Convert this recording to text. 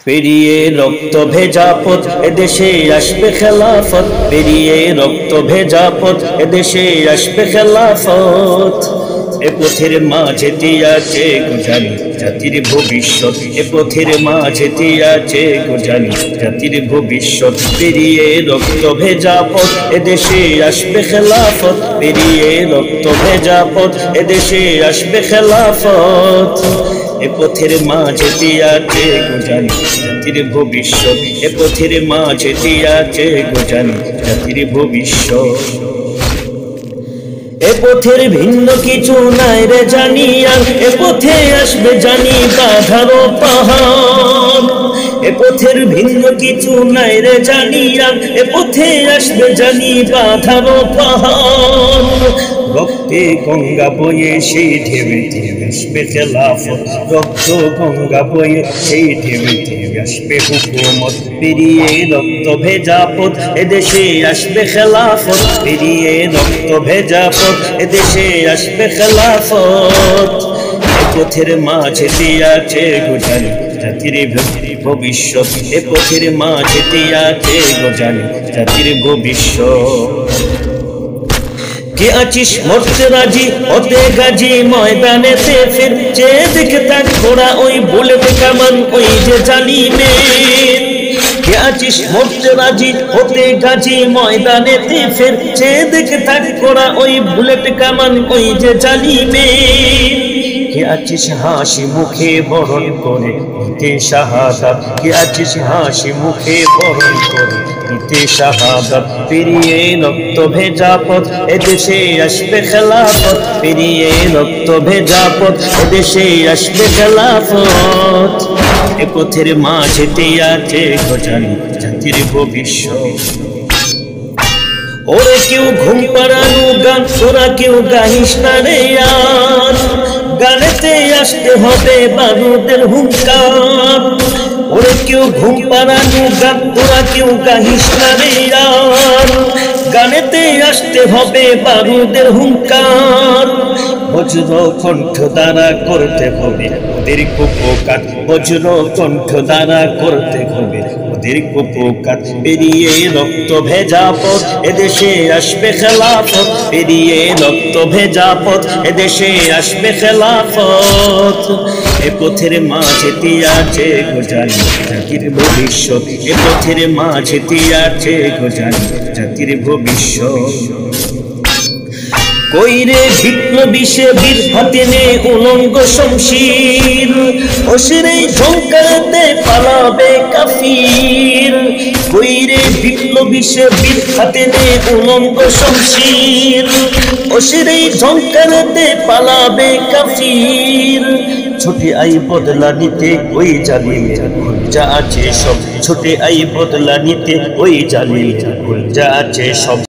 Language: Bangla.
পেরিয়ে রক্ত ভেজা পথ এদেশে আসবে খেলাফত, পেরিয়ে রক্ত ভেজা পথ এদেশে আসবে খেলাফত। এ পথের মাঝে আছে গোজানি জাতির ভবিষ্যৎ, এ পথের মাঝে আছে গোজানি জাতির ভবিষ্যৎ। পেরিয়ে রক্ত ভেজা পথ এদেশে আসবে খেলাফত, পেরিয়ে রক্ত ভেজা পথ এদেশে আসবে খেলাফত। এ পথের মাঝে আছে গোজানি জাতির ভবিষ্যৎ, এ পথের মাঝে আছে গোজানি জাতির ভবিষ্যৎ। এ পথের ভিন্ন কিছু নাই রে জানি আর, এ পথে আসবে জানি বাধার পাহাড়। এ পথের ভিন্ন কিছু নাই রে জানি আর, এ পথে আসবে জানি বাধার পাহাড়। রক্তে গঙ্গা বয়ে সেই ঢেউতে আসবে খেলাফত, রক্ত গঙ্গা বয়ে সেই ঢেউতে আসবে হুকুমত। পেরিয়ে রক্ত ভেজা পথ এদেশে আসবে খেলাফত, পেরিয়ে রক্ত ভেজা পথ এদেশে আসবে খেলাফত। এ পথের মাঝে আছে গোজানি জাতির ভবিষ্যৎ, এ পথের মাঝে আছে গোজানি জাতির ভবিষ্যৎ। কে আছিস মরতে রাজি হতে গাজী ময়দানেতে, ফির যে দেখে তাক ঘোড়া ওই বুলেট কামান ওই যে জালিমের। কে আছিস মরতে রাজি হতে গাজী ময়দানেতে, ফির যে দেখে তাক ঘোড়া ওই বুলেট কামান ওই যে জালিমের। কে আছিস হাসি মুখে বরণ করে নিতে শাহাদাত, কে আছিস হাসি মুখে বরণ করে নিতে শাহাদাত। পেরিয়ে রক্ত ভেজা পথ এদেশে আসবে খেলাফত, পেরিয়ে রক্ত ভেজা পথ এদেশে আসবে খেলাফত। এ পথের মাঝে আছে গোজানি জাতির ভবিষ্যৎ। ওরে কেউ ঘুম পাড়ানো গান তোরা কেউ গাহিস না রে আর, গানেতে আসতে হবে বারুদের হুঙ্কার। ওরে কেউ ঘুম পাড়ানো গান তোরা কেউ গাহিস না রে আর, গানেতে আসতে হবে বারুদের হুঙ্কার। বজ্র কণ্ঠ দ্বারা করতে হবে ওদের কুপকার, বজ্র কণ্ঠ দ্বারা করতে হবে ওদের কুপকার। পেরিয়ে রক্ত ভেজা পথ এদেশে আসবে খেলাফত, পেরিয়ে রক্ত ভেজা পথ এদেশে আসবে খেলাফত। এ পথের মাঝে আছে গোজানি জাতির ভবিষ্যৎ, এ পথের মাঝে আছে গোজানি জাতির ভবিষ্যৎ। কইরে বিপ্লবী সে বীর হাতে নে উলঙ্গ শমশির, অসিরে ঝংকারতে পালাবে কাফির। কইরে বিপ্লবী সে বীর হাতে নে উলঙ্গ শমশির, অসিরে ঝংকারতে পালাবে কাফির। ছুটে আই বদলা নিতে ওই জালিমের যা আছে সব, ছুটে আই বদলা নিতে ওই জালিমের যা আছে সব।